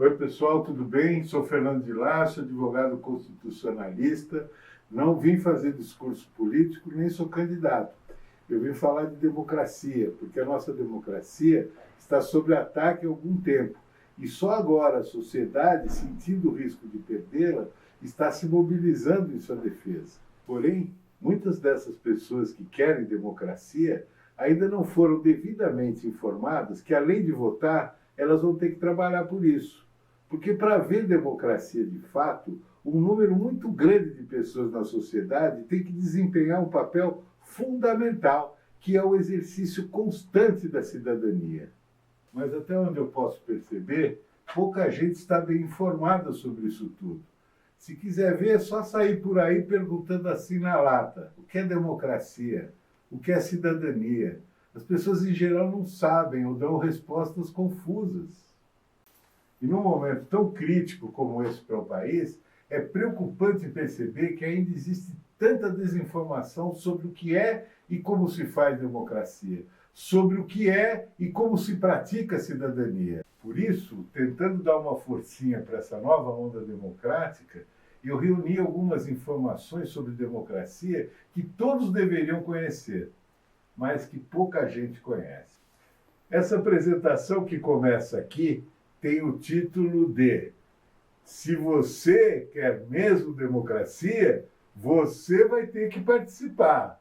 Oi, pessoal, tudo bem? Sou Fernando de Lasso, advogado constitucionalista. Não vim fazer discurso político, nem sou candidato. Eu vim falar de democracia, porque a nossa democracia está sob ataque há algum tempo. E só agora a sociedade, sentindo o risco de perdê-la, está se mobilizando em sua defesa. Porém, muitas dessas pessoas que querem democracia ainda não foram devidamente informadas que, além de votar, elas vão ter que trabalhar por isso. Porque para haver democracia de fato, um número muito grande de pessoas na sociedade tem que desempenhar um papel fundamental, que é o exercício constante da cidadania. Mas até onde eu posso perceber, pouca gente está bem informada sobre isso tudo. Se quiser ver, é só sair por aí perguntando assim na lata: o que é democracia? O que é cidadania? As pessoas em geral não sabem ou dão respostas confusas. E num momento tão crítico como esse para o país, é preocupante perceber que ainda existe tanta desinformação sobre o que é e como se faz democracia, sobre o que é e como se pratica a cidadania. Por isso, tentando dar uma forcinha para essa nova onda democrática, eu reuni algumas informações sobre democracia que todos deveriam conhecer, mas que pouca gente conhece. Essa apresentação que começa aqui tem o título de "Se você quer mesmo democracia, você vai ter que participar".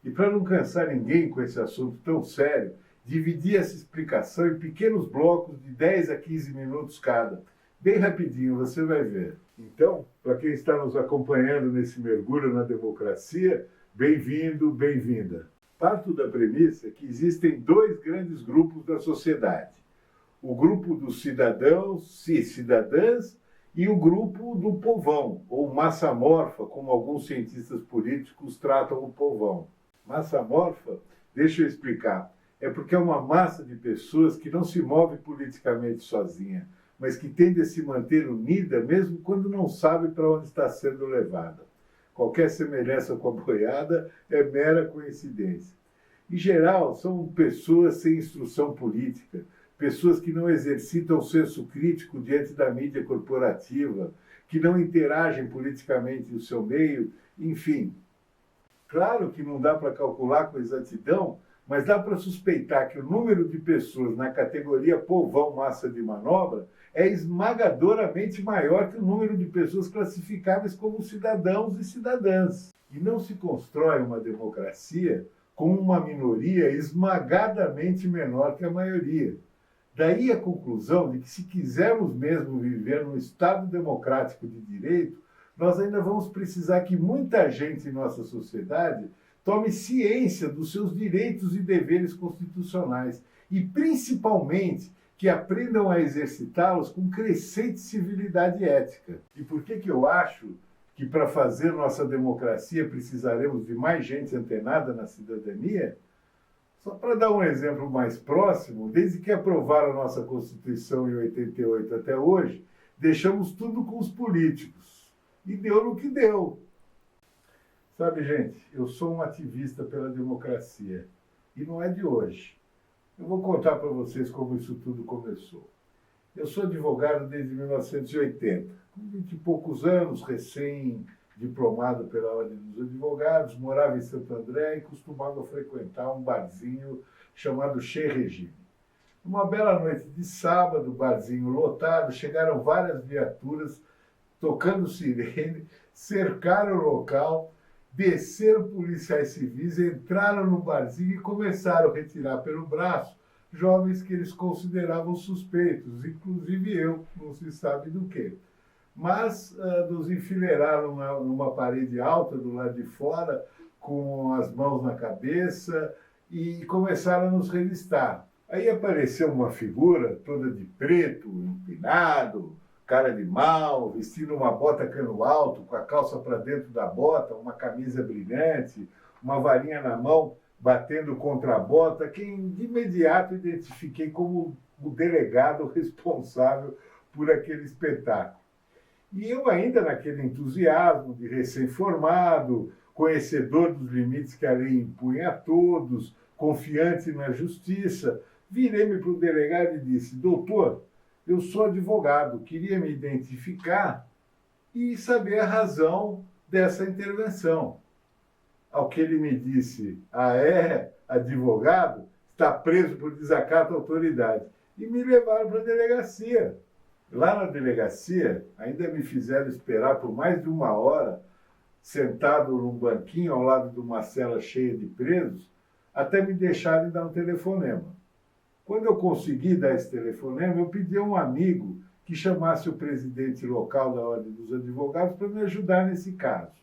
E para não cansar ninguém com esse assunto tão sério, dividi essa explicação em pequenos blocos de 10 a 15 minutos cada. Bem rapidinho, você vai ver. Então, para quem está nos acompanhando nesse mergulho na democracia, bem-vindo, bem-vinda. Parto da premissa que existem dois grandes grupos da sociedade: o grupo dos cidadãos e cidadãs e o grupo do povão, ou massa amorfa, como alguns cientistas políticos tratam o povão. Massa amorfa, deixa eu explicar, é porque é uma massa de pessoas que não se move politicamente sozinha, mas que tende a se manter unida mesmo quando não sabe para onde está sendo levada. Qualquer semelhança com a boiada é mera coincidência. Em geral, são pessoas sem instrução política, pessoas que não exercitam o senso crítico diante da mídia corporativa, que não interagem politicamente no seu meio, enfim. Claro que não dá para calcular com exatidão, mas dá para suspeitar que o número de pessoas na categoria povão massa de manobra é esmagadoramente maior que o número de pessoas classificáveis como cidadãos e cidadãs. E não se constrói uma democracia com uma minoria esmagadamente menor que a maioria. Daí a conclusão de que, se quisermos mesmo viver num Estado democrático de direito, nós ainda vamos precisar que muita gente em nossa sociedade tome ciência dos seus direitos e deveres constitucionais e, principalmente, que aprendam a exercitá-los com crescente civilidade ética. E por que eu acho que, para fazer nossa democracia, precisaremos de mais gente antenada na cidadania? Só para dar um exemplo mais próximo, desde que aprovaram a nossa Constituição em 88 até hoje, deixamos tudo com os políticos. E deu no que deu. Sabe, gente, eu sou um ativista pela democracia. E não é de hoje. Eu vou contar para vocês como isso tudo começou. Eu sou advogado desde 1980. Com 20 e poucos anos, recém-diplomado pela Ordem dos Advogados, morava em Santo André e costumava frequentar um barzinho chamado Che Regime. Numa bela noite de sábado, barzinho lotado, chegaram várias viaturas tocando sirene, cercaram o local, desceram policiais civis, entraram no barzinho e começaram a retirar pelo braço jovens que eles consideravam suspeitos, inclusive eu, não se sabe do quê. Mas nos enfileiraram numa parede alta do lado de fora, com as mãos na cabeça, e começaram a nos revistar. Aí apareceu uma figura toda de preto, empinado, cara de mal, vestindo uma bota cano alto, com a calça para dentro da bota, uma camisa brilhante, uma varinha na mão, batendo contra a bota, quem de imediato identifiquei como o delegado responsável por aquele espetáculo. E eu ainda naquele entusiasmo de recém-formado, conhecedor dos limites que a lei impunha a todos, confiante na justiça, virei-me para o delegado e disse: doutor, eu sou advogado, queria me identificar e saber a razão dessa intervenção. Ao que ele me disse, advogado, está preso por desacato à autoridade. E me levaram para a delegacia. Lá na delegacia, ainda me fizeram esperar por mais de 1 hora, sentado num banquinho ao lado de uma cela cheia de presos, até me deixarem dar um telefonema. Quando eu consegui dar esse telefonema, eu pedi a um amigo que chamasse o presidente local da Ordem dos Advogados para me ajudar nesse caso.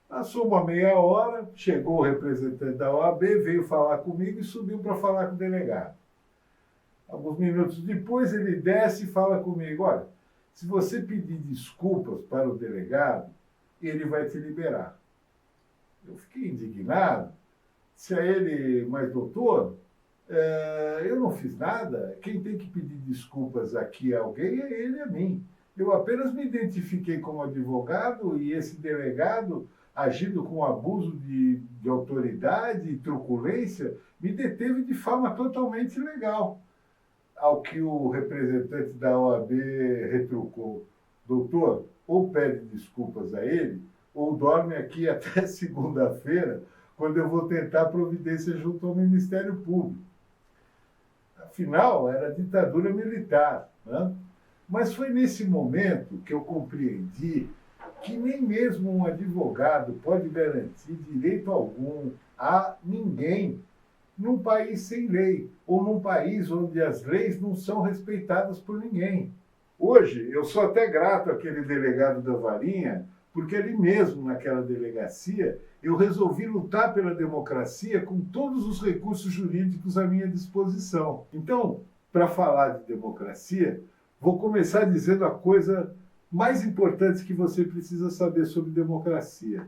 Passou uma meia hora, chegou o representante da OAB, veio falar comigo e subiu para falar com o delegado. Alguns minutos depois, ele desce e fala comigo, olha, se você pedir desculpas para o delegado, ele vai te liberar. Eu fiquei indignado. Disse a ele, mas doutor, eu não fiz nada, quem tem que pedir desculpas aqui a alguém é ele e a mim. Eu apenas me identifiquei como advogado e esse delegado, agindo com abuso de autoridade e truculência, me deteve de forma totalmente ilegal. Ao que o representante da OAB retrucou, doutor, ou pede desculpas a ele, ou dorme aqui até segunda-feira, quando eu vou tentar providência junto ao Ministério Público. Afinal, era ditadura militar, né? Mas foi nesse momento que eu compreendi que nem mesmo um advogado pode garantir direito algum a ninguém num país sem lei, ou num país onde as leis não são respeitadas por ninguém. Hoje, eu sou até grato àquele delegado da Varinha, porque ali mesmo, naquela delegacia, eu resolvi lutar pela democracia com todos os recursos jurídicos à minha disposição. Então, para falar de democracia, vou começar dizendo a coisa mais importante que você precisa saber sobre democracia.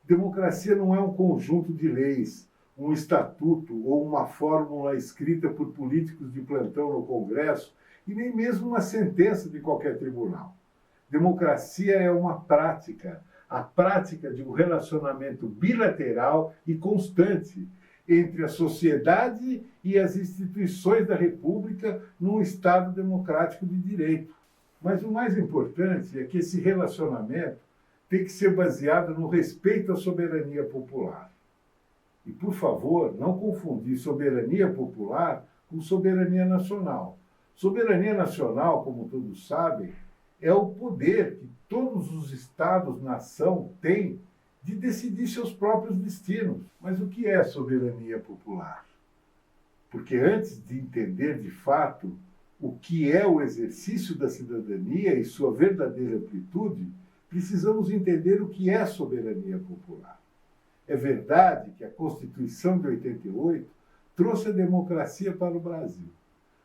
Democracia não é um conjunto de leis, um estatuto ou uma fórmula escrita por políticos de plantão no Congresso e nem mesmo uma sentença de qualquer tribunal. Democracia é uma prática, a prática de um relacionamento bilateral e constante entre a sociedade e as instituições da República num Estado democrático de direito. Mas o mais importante é que esse relacionamento tem que ser baseado no respeito à soberania popular. E, por favor, não confundir soberania popular com soberania nacional. Soberania nacional, como todos sabem, é o poder que todos os Estados-nação têm de decidir seus próprios destinos. Mas o que é soberania popular? Porque antes de entender de fato o que é o exercício da cidadania e sua verdadeira amplitude, precisamos entender o que é soberania popular. É verdade que a Constituição de 88 trouxe a democracia para o Brasil,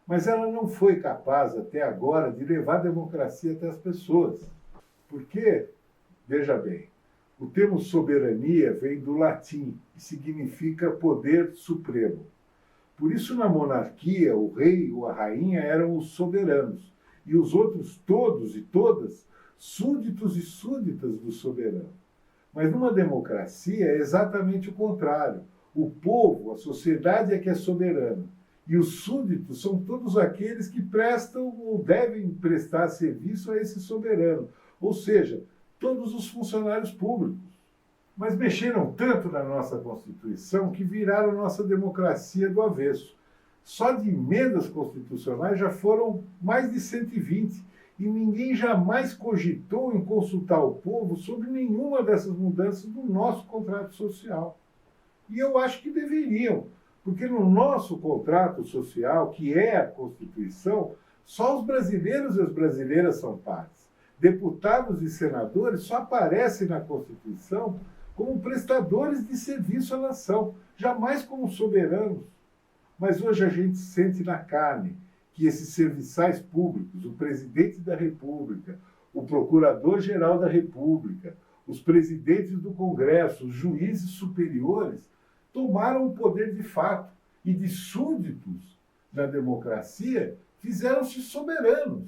mas ela não foi capaz até agora de levar a democracia até as pessoas. Porque, veja bem, o termo soberania vem do latim e significa poder supremo. Por isso, na monarquia, o rei ou a rainha eram os soberanos, e os outros todos e todas, súditos e súditas do soberano. Mas numa democracia é exatamente o contrário. O povo, a sociedade é que é soberana. E os súditos são todos aqueles que prestam ou devem prestar serviço a esse soberano. Ou seja, todos os funcionários públicos. Mas mexeram tanto na nossa Constituição que viraram nossa democracia do avesso. Só de emendas constitucionais já foram mais de 120. E ninguém jamais cogitou em consultar o povo sobre nenhuma dessas mudanças do nosso contrato social. E eu acho que deveriam, porque no nosso contrato social, que é a Constituição, só os brasileiros e as brasileiras são partes. Deputados e senadores só aparecem na Constituição como prestadores de serviço à nação, jamais como soberanos. Mas hoje a gente sente na carne que esses serviçais públicos, o presidente da República, o procurador-geral da República, os presidentes do Congresso, os juízes superiores, tomaram o poder de fato e de súditos da democracia fizeram-se soberanos.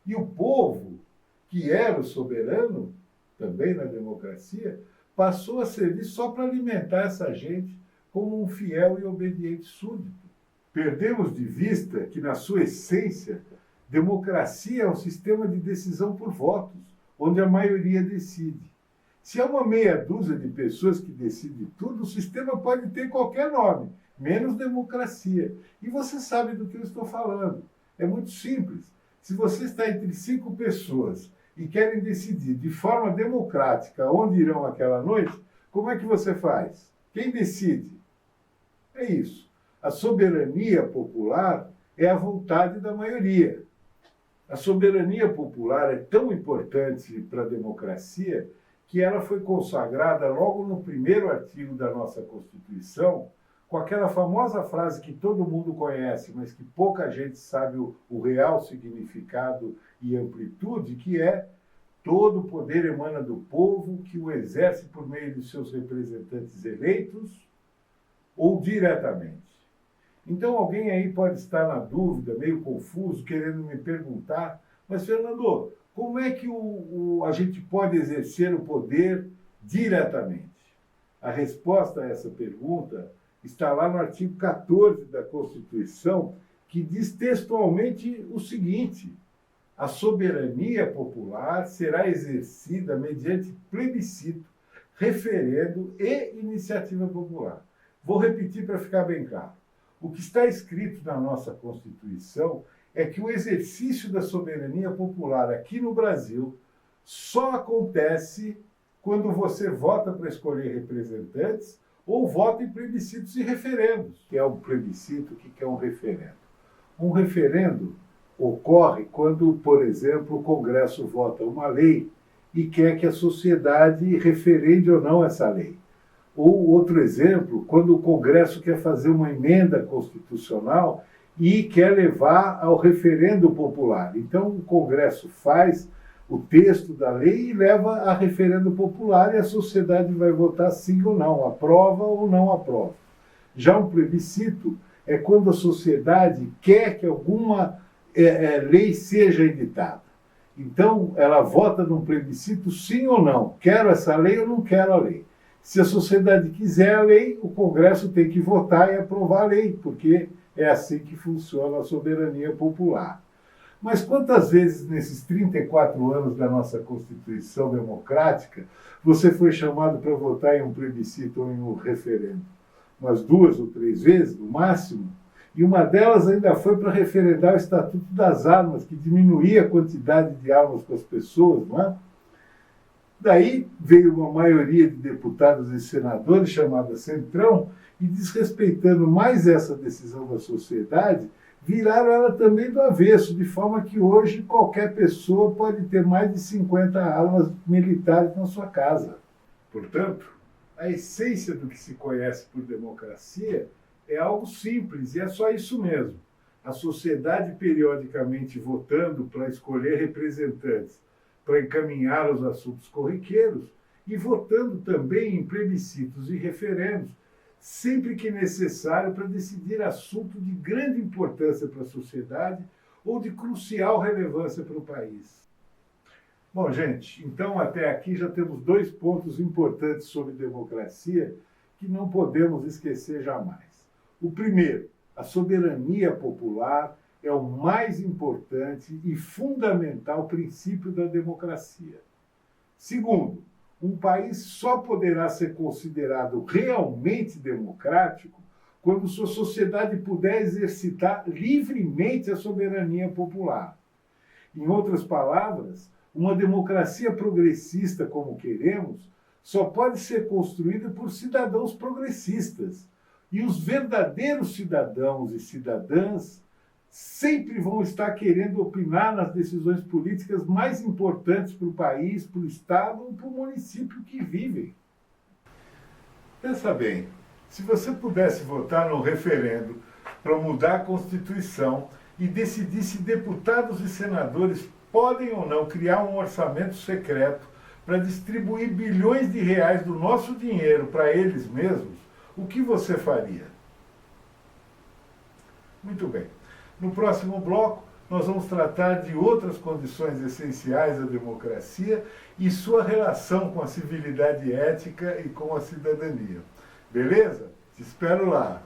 E o povo, que era o soberano, também na democracia, passou a servir só para alimentar essa gente como um fiel e obediente súdito. Perdemos de vista que, na sua essência, Democracia é um sistema de decisão por votos, onde a maioria decide. Se há uma meia dúzia de pessoas que decidem tudo, o sistema pode ter qualquer nome, menos democracia. E você sabe do que eu estou falando. É muito simples. Se você está entre 5 pessoas e querem decidir de forma democrática onde irão aquela noite, como é que você faz? Quem decide? É isso. A soberania popular é a vontade da maioria. A soberania popular é tão importante para a democracia que ela foi consagrada logo no primeiro artigo da nossa Constituição, com aquela famosa frase que todo mundo conhece, mas que pouca gente sabe o real significado e amplitude, que é: todo o poder emana do povo, que o exerce por meio de seus representantes eleitos ou diretamente. Então alguém aí pode estar na dúvida, meio confuso, querendo me perguntar: mas Fernando, como é que a gente pode exercer o poder diretamente? A resposta a essa pergunta está lá no artigo 14 da Constituição, que diz textualmente o seguinte: a soberania popular será exercida mediante plebiscito, referendo e iniciativa popular. Vou repetir para ficar bem claro. O que está escrito na nossa Constituição é que o exercício da soberania popular aqui no Brasil só acontece quando você vota para escolher representantes ou vota em plebiscitos e referendos. O que é um plebiscito? O que é um referendo? Um referendo ocorre quando, por exemplo, o Congresso vota uma lei e quer que a sociedade referende ou não essa lei. Ou outro exemplo, quando o Congresso quer fazer uma emenda constitucional e quer levar ao referendo popular. Então, o Congresso faz o texto da lei e leva a referendo popular e a sociedade vai votar sim ou não, aprova ou não aprova. Já um plebiscito é quando a sociedade quer que alguma lei seja editada. Então, ela vota num plebiscito sim ou não, quero essa lei ou não quero a lei. Se a sociedade quiser a lei, o Congresso tem que votar e aprovar a lei, porque é assim que funciona a soberania popular. Mas quantas vezes nesses 34 anos da nossa Constituição democrática você foi chamado para votar em um plebiscito ou em um referendo? Umas 2 ou 3 vezes, no máximo? E uma delas ainda foi para referendar o Estatuto das Armas, que diminuía a quantidade de armas com as pessoas, não é? Daí veio uma maioria de deputados e senadores, chamada Centrão, e desrespeitando mais essa decisão da sociedade, viraram ela também do avesso, de forma que hoje qualquer pessoa pode ter mais de 50 armas militares na sua casa. Portanto, a essência do que se conhece por democracia é algo simples, e é só isso mesmo. A sociedade periodicamente votando para escolher representantes, para encaminhar os assuntos corriqueiros, e votando também em plebiscitos e referendos, sempre que necessário para decidir assunto de grande importância para a sociedade ou de crucial relevância para o país. Bom, gente, então até aqui já temos 2 pontos importantes sobre democracia que não podemos esquecer jamais. O primeiro, a soberania popular é o mais importante e fundamental princípio da democracia. Segundo, um país só poderá ser considerado realmente democrático quando sua sociedade puder exercitar livremente a soberania popular. Em outras palavras, uma democracia progressista como queremos só pode ser construída por cidadãos progressistas. E os verdadeiros cidadãos e cidadãs sempre vão estar querendo opinar nas decisões políticas mais importantes para o país, para o Estado ou para o município que vivem. Pensa bem, se você pudesse votar no referendo para mudar a Constituição e decidir se deputados e senadores podem ou não criar um orçamento secreto para distribuir bilhões de reais do nosso dinheiro para eles mesmos, o que você faria? Muito bem. No próximo bloco, nós vamos tratar de outras condições essenciais da democracia e sua relação com a civilidade ética e com a cidadania. Beleza? Te espero lá.